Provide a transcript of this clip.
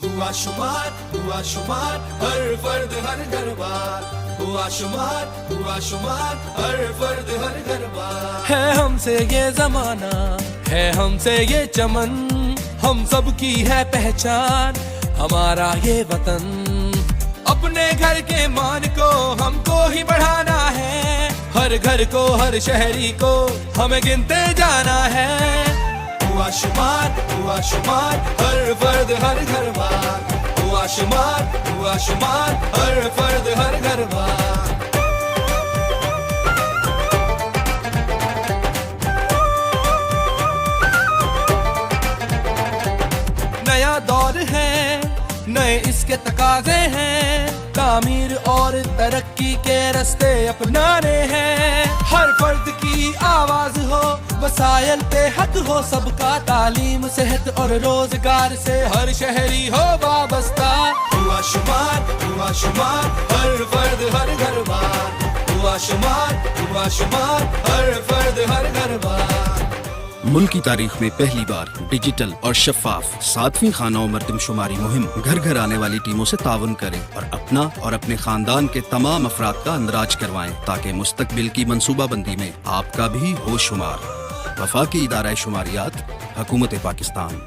हुआ शुमार हर फर्द हर घर बार हुआ शुमार हर फर्द हर घर बार। है हमसे ये जमाना, है हमसे ये चमन, हम सब की है पहचान हमारा ये वतन। अपने घर के मान को हमको ही बढ़ाना है, हर घर को हर शहरी को हमें गिनते जाना है। हुआ शुमार हर फर्द हर घर बार हुआ शुमार हर फर्द हर घर बार। नया दौर है, नए इसके तकाजे हैं, तामीर और तरक्की के रास्ते अपनाने हैं। हर फर्द की आवाज हो, वसायल पे हक हो सबका, तालीम सेहत और रोजगार से हर शहरी हो वाबस्ता। हुआ शुमार हर फर्द हर घर बार हुआ शुमार हर फर्द हर घर बार। मुल्क की तारीख में पहली बार डिजिटल और शफाफ 7वीं खाना मर्दमशुमारी मुहिम घर घर आने वाली टीमों से ताउन करें और अपना और अपने खानदान के तमाम अफराद का अंदराज करवाएं ताकि मुस्तकबिल की मंसूबाबंदी में आपका भी हो शुमार। वफाकी इदारा शुमारियात, हुकूमत पाकिस्तान।